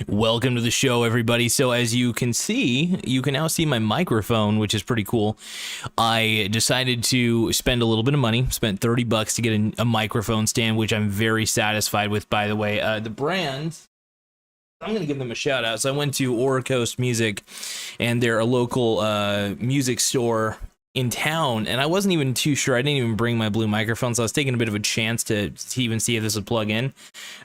Welcome to the show, everybody. So as you can see, you can now see my microphone, which is pretty cool. I decided to spend a little bit of money, spent $30 to get a microphone stand, which I'm very satisfied with, by the way. The brand, I'm going to give them a shout out. So I went to Coast Music, and they're a local music store in town, and I wasn't even too sure. I didn't even bring my blue microphone, so I was taking a bit of a chance to even see if this would plug in.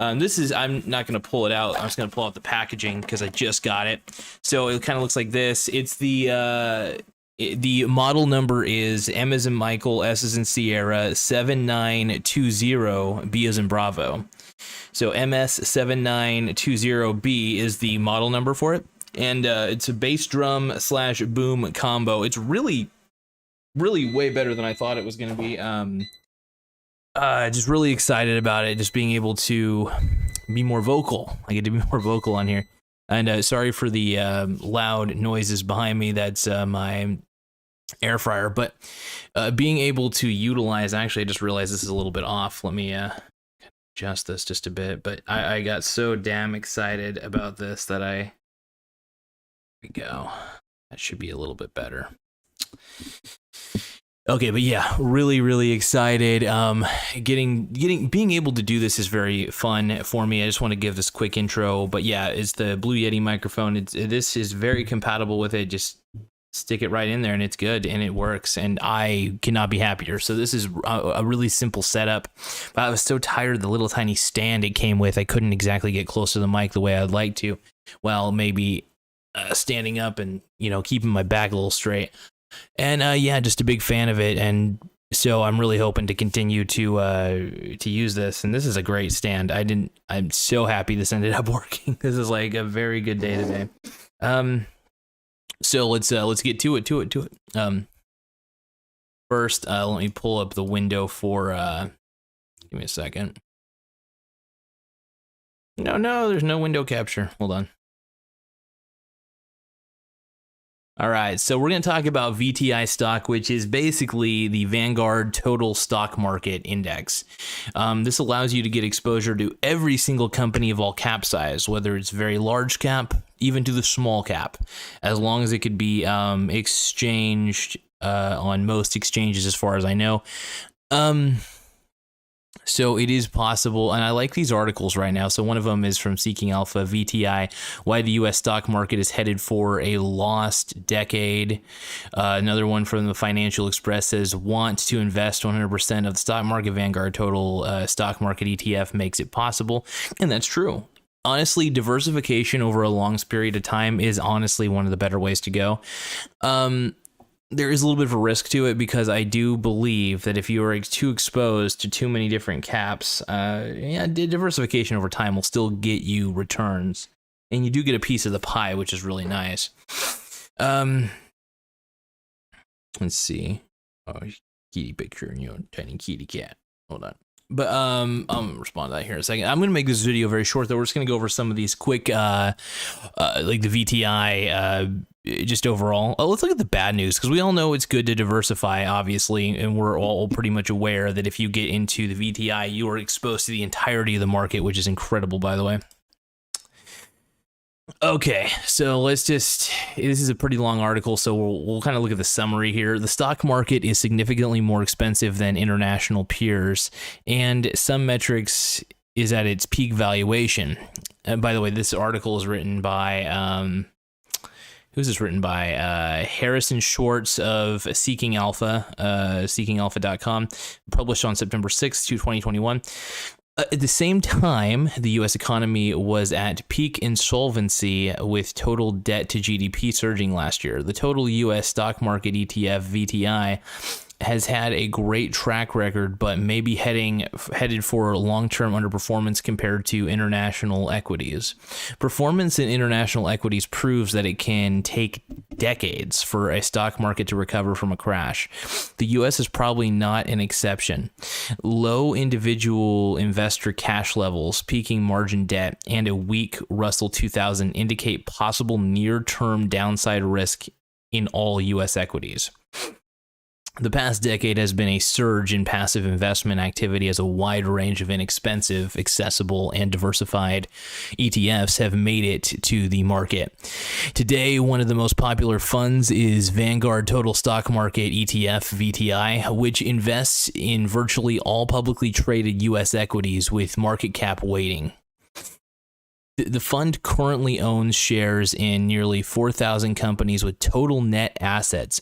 I'm not going to pull it out. I'm just going to pull out the packaging because I just got it. So it kind of looks like this. It's the model number is M as in Michael, S as in Sierra, 7920, B as in Bravo. So MS7920B is the model number for it, and it's a bass drum / boom combo. It's really way better than I thought it was going to be. Just really excited about it, just being able to be more vocal. I get to be more vocal on here. And sorry for the loud noises behind me. That's my air fryer. But being able to utilize, actually, I just realized this is a little bit off. Let me adjust this just a bit. But I got so damn excited about this that here we go. That should be a little bit better. Okay, but yeah, really excited. Being able to do this is very fun for me. I just want to give this quick intro, but yeah, it's the Blue Yeti microphone. This is very compatible with it. Just stick it right in there and it's good and it works, and I cannot be happier. So this is a really simple setup, but I was so tired of the little tiny stand it came with. I couldn't exactly get close to the mic the way I'd like to. Well, maybe standing up and keeping my back a little straight. And yeah, just a big fan of it, and so I'm really hoping to continue to use this. And this is a great stand. I'm so happy this ended up working. This is like a very good day today. So let's get to it. First, let me pull up the window for. Give me a second. No, there's no window capture. Hold on. All right, so we're going to talk about VTI stock, which is basically the Vanguard Total Stock Market Index. This allows you to get exposure to every single company of all cap size, whether it's very large cap, even to the small cap, as long as it could be exchanged on most exchanges, as far as I know. So it is possible, and I like these articles right now. So one of them is from Seeking Alpha, VTI, why the U.S. stock market is headed for a lost decade. Another one from the Financial Express says, want to invest 100% of the stock market. Vanguard Total Stock Market ETF makes it possible, and that's true. Honestly, diversification over a long period of time is honestly one of the better ways to go. There is a little bit of a risk to it because I do believe that if you are too exposed to too many different caps, diversification over time will still get you returns, and you do get a piece of the pie, which is really nice. Let's see. Oh, kitty picture and tiny kitty cat. Hold on. But I'm gonna respond to that here in a second. I'm gonna make this video very short though. We're just gonna go over some of these quick like the VTI just overall. Let's look at the bad news, because we all know it's good to diversify, obviously, and we're all pretty much aware that if you get into the VTI, you are exposed to the entirety of the market, which is incredible, by the way. Okay, so this is a pretty long article, so we'll kind of look at the summary here. The stock market is significantly more expensive than international peers, and some metrics is at its peak valuation. And by the way, this article is written by, who's this written by? Harrison Schwartz of Seeking Alpha, seekingalpha.com, published on September 6th, 2021. At the same time, the U.S. economy was at peak insolvency, with total debt to GDP surging last year. The total U.S. stock market ETF, VTI, has had a great track record, but may be headed for long-term underperformance compared to international equities. Performance in international equities proves that it can take decades for a stock market to recover from a crash. The U.S. is probably not an exception. Low individual investor cash levels, peaking margin debt, and a weak Russell 2000 indicate possible near-term downside risk in all U.S. equities. The past decade has been a surge in passive investment activity as a wide range of inexpensive, accessible, and diversified ETFs have made it to the market. Today, one of the most popular funds is Vanguard Total Stock Market ETF, VTI, which invests in virtually all publicly traded U.S. equities with market cap weighting. The fund currently owns shares in nearly 4,000 companies with total net assets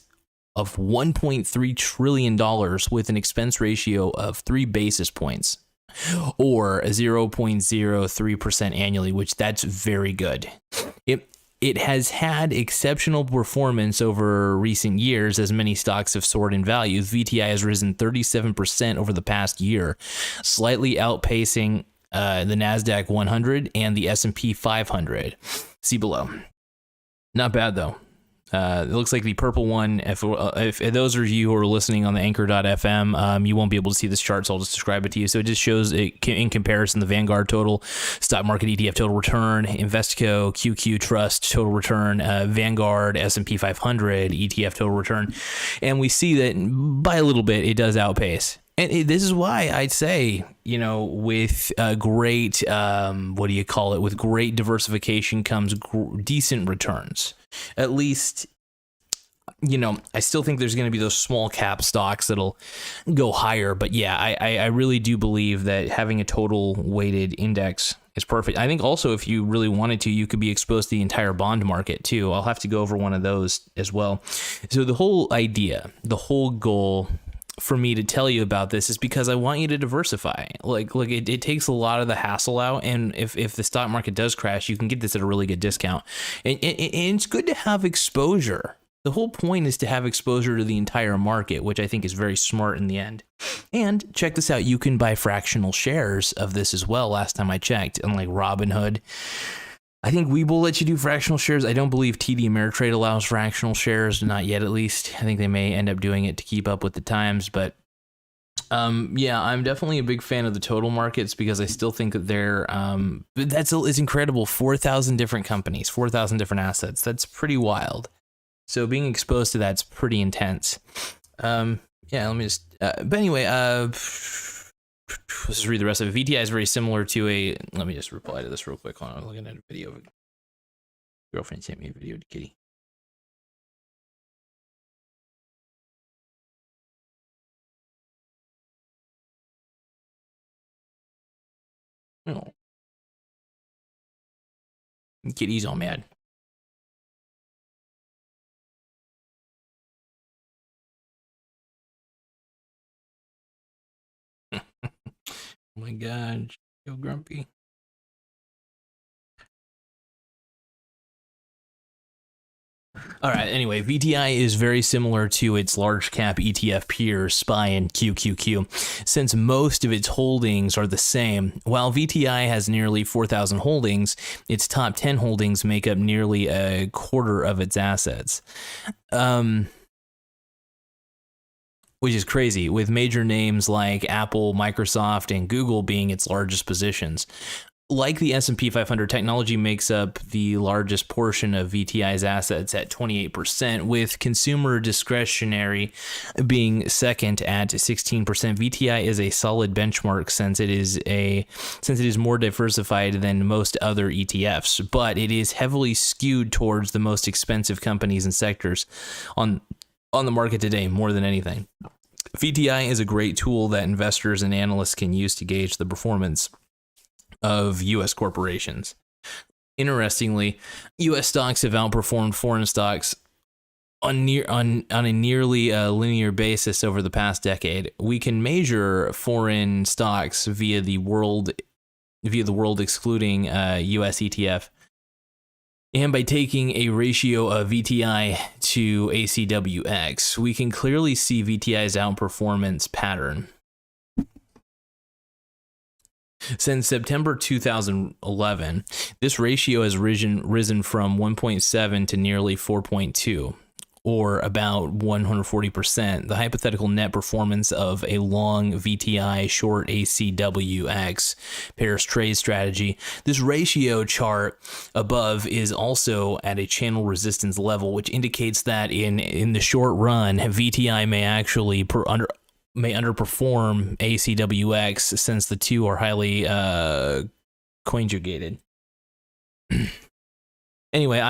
of $1.3 trillion with an expense ratio of 3 basis points or 0.03% annually, which that's very good. It has had exceptional performance over recent years as many stocks have soared in value. VTI has risen 37% over the past year, slightly outpacing the NASDAQ 100 and the S&P 500. See below. Not bad, though. It looks like the purple one, if those of you who are listening on the anchor.fm, you won't be able to see this chart, so I'll just describe it to you. So it just shows it in comparison the Vanguard total stock market ETF total return, Investico QQ Trust total return, Vanguard S&P 500 ETF total return. And we see that by a little bit, it does outpace. And this is why I'd say, with great, with great diversification comes decent returns. At least, I still think there's going to be those small cap stocks that'll go higher. But yeah, I really do believe that having a total weighted index is perfect. I think also if you really wanted to, you could be exposed to the entire bond market too. I'll have to go over one of those as well. So the whole idea, the whole goal for me to tell you about this is because I want you to diversify. Look, it takes a lot of the hassle out, and if the stock market does crash, you can get this at a really good discount. And it's good to have exposure. The whole point is to have exposure to the entire market, which I think is very smart in the end. And check this out, you can buy fractional shares of this as well. Last time I checked, unlike Robinhood, I think Webull lets you do fractional shares. I don't believe TD Ameritrade allows fractional shares, not yet at least. I think they may end up doing it to keep up with the times. But yeah, I'm definitely a big fan of the total markets because I still think that it's incredible. 4,000 different companies, 4,000 different assets. That's pretty wild. So being exposed to that's pretty intense. Yeah, let me just. But anyway, let's just read the rest of it. VTI is very similar to a. Let me just reply to this real quick. I'm looking at a video. Girlfriend sent me a video to Kitty. Oh. Kitty's all mad. Oh my God, so grumpy. All right, anyway, VTI is very similar to its large cap ETF peers, SPY and QQQ, since most of its holdings are the same. While VTI has nearly 4,000 holdings, its top 10 holdings make up nearly a quarter of its assets. Which is crazy, with major names like Apple, Microsoft, and Google being its largest positions. Like the S&P 500, technology makes up the largest portion of VTI's assets at 28%, with consumer discretionary being second at 16%. VTI is a solid benchmark since it is more diversified than most other ETFs, but it is heavily skewed towards the most expensive companies and sectors on the market today more than anything. VTI is a great tool that investors and analysts can use to gauge the performance of U.S. corporations. Interestingly, U.S. stocks have outperformed foreign stocks on a nearly linear basis over the past decade. We can measure foreign stocks via the world excluding U.S. ETF. And by taking a ratio of VTI to ACWX, we can clearly see VTI's outperformance pattern. Since September 2011, this ratio has risen from 1.7 to nearly 4.2, or about 140%, the hypothetical net performance of a long VTI short ACWX pairs trade strategy. This ratio chart above is also at a channel resistance level, which indicates that in the short run, VTI may actually underperform ACWX, since the two are highly conjugated. Anyway,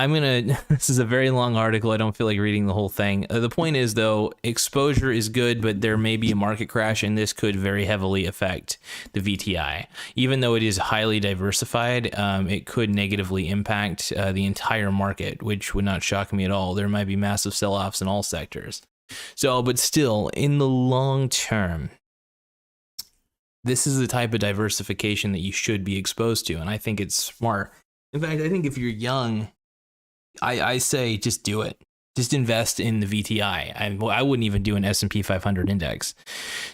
this is a very long article. I don't feel like reading the whole thing. The point is, though, exposure is good, but there may be a market crash, and this could very heavily affect the VTI. Even though it is highly diversified, it could negatively impact the entire market, which would not shock me at all. There might be massive sell-offs in all sectors. So, but still, in the long term, this is the type of diversification that you should be exposed to, and I think it's smart. In fact, I think if you're young, I say just do it. Just invest in the VTI. I wouldn't even do an S&P 500 index.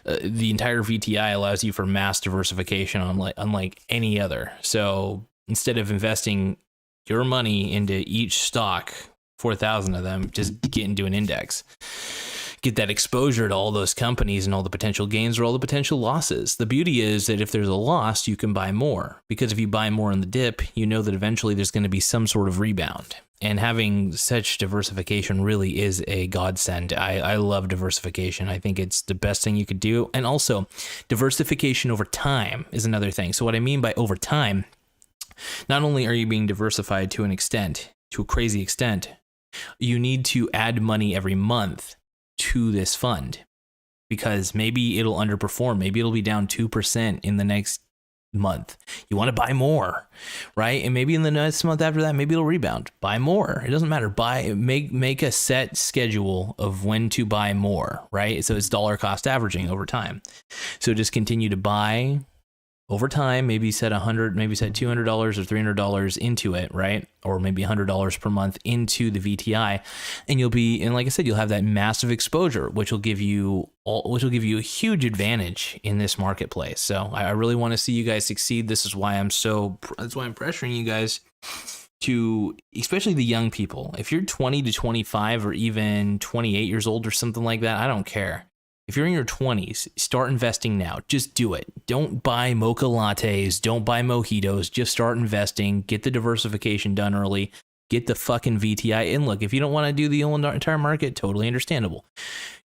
The entire VTI allows you for mass diversification unlike any other. So instead of investing your money into each stock, 4,000 of them, just get into an index. Get that exposure to all those companies and all the potential gains or all the potential losses. The beauty is that if there's a loss, you can buy more, because if you buy more in the dip, you know that eventually there's going to be some sort of rebound. And having such diversification really is a godsend. I love diversification. I think it's the best thing you could do. And also, diversification over time is another thing. So what I mean by over time, not only are you being diversified to an extent, to a crazy extent, you need to add money every month to this fund, because maybe it'll underperform. Maybe it'll be down 2% in the next month. You want to buy more, right? And maybe in the next month after that, maybe it'll rebound. Buy more. It doesn't matter. Make a set schedule of when to buy more, right? So it's dollar cost averaging over time. So just continue to buy over time. Maybe set $100, maybe set $200 or $300 into it, right? Or maybe $100 per month into the VTI, and like I said, you'll have that massive exposure, which will give you a huge advantage in this marketplace. So I really want to see you guys succeed. That's why I'm pressuring you guys to, especially the young people. If you're 20 to 25 or even 28 years old or something like that, I don't care. If you're in your 20s, start investing now. Just do it. Don't buy mocha lattes. Don't buy mojitos. Just start investing. Get the diversification done early. Get the fucking VTI. And look, if you don't want to do the entire market, totally understandable.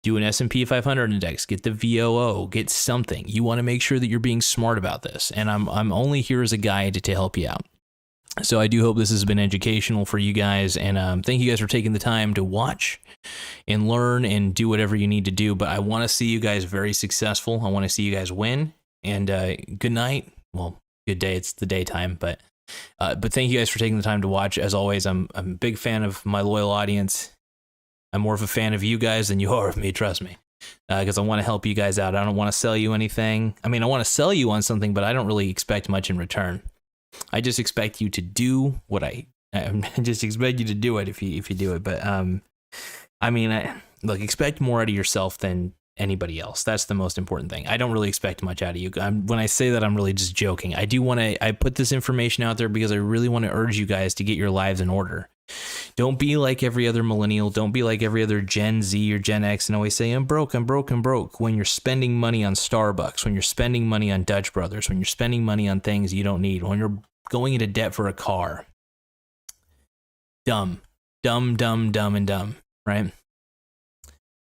Do an S&P 500 index. Get the VOO. Get something. You want to make sure that you're being smart about this. And I'm only here as a guide to help you out. So I do hope this has been educational for you guys, and thank you guys for taking the time to watch and learn and do whatever you need to do. But I want to see you guys very successful. I want to see you guys win. And good night. Well, good day. It's the daytime, but thank you guys for taking the time to watch. As always, I'm a big fan of my loyal audience. I'm more of a fan of you guys than you are of me. Trust me. Because I want to help you guys out. I don't want to sell you anything. I mean, I want to sell you on something, but I don't really expect much in return. I just expect you to do what I just expect you to do it if you do it. But I mean, look, expect more out of yourself than anybody else. That's the most important thing. I don't really expect much out of you. When I say that, I'm really just joking. I put this information out there because I really want to urge you guys to get your lives in order. Don't be like every other millennial. Don't be like every other Gen Z or Gen X and always say, I'm broke, when you're spending money on Starbucks, when you're spending money on Dutch Brothers, when you're spending money on things you don't need, when you're going into debt for a car. Dumb, right?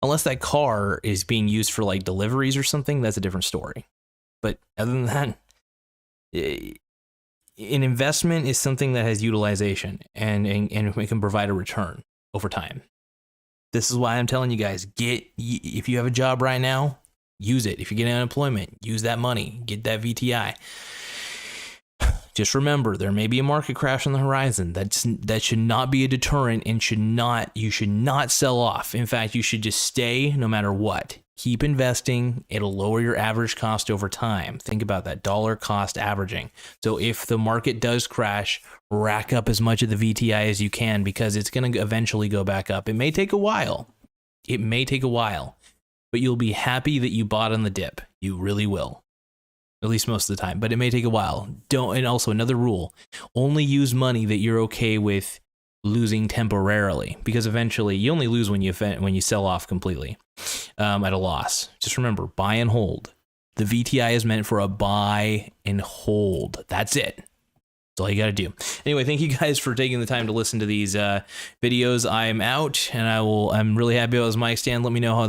Unless that car is being used for like deliveries or something, that's a different story. But other than that, an investment is something that has utilization and it can provide a return over time. This is why I'm telling you guys, if you have a job right now, use it. If you're getting unemployment, use that money, get that VTI. Just remember, there may be a market crash on the horizon. That should not be a deterrent, and you should not sell off. In fact, you should just stay no matter what. Keep investing. It'll lower your average cost over time. Think about that, dollar cost averaging. So if the market does crash, rack up as much of the VTI as you can, because it's going to eventually go back up. It may take a while. But you'll be happy that you bought on the dip. You really will. At least most of the time, but it may take a while. And also another rule, only use money that you're okay with losing temporarily, because eventually you only lose when you sell off completely at a loss. Just remember, buy and hold. The VTI is meant for a buy and hold. That's it. That's all you got to do. Anyway, thank you guys for taking the time to listen to these videos. I'm out, and I'm really happy it was mic stand. Let me know how the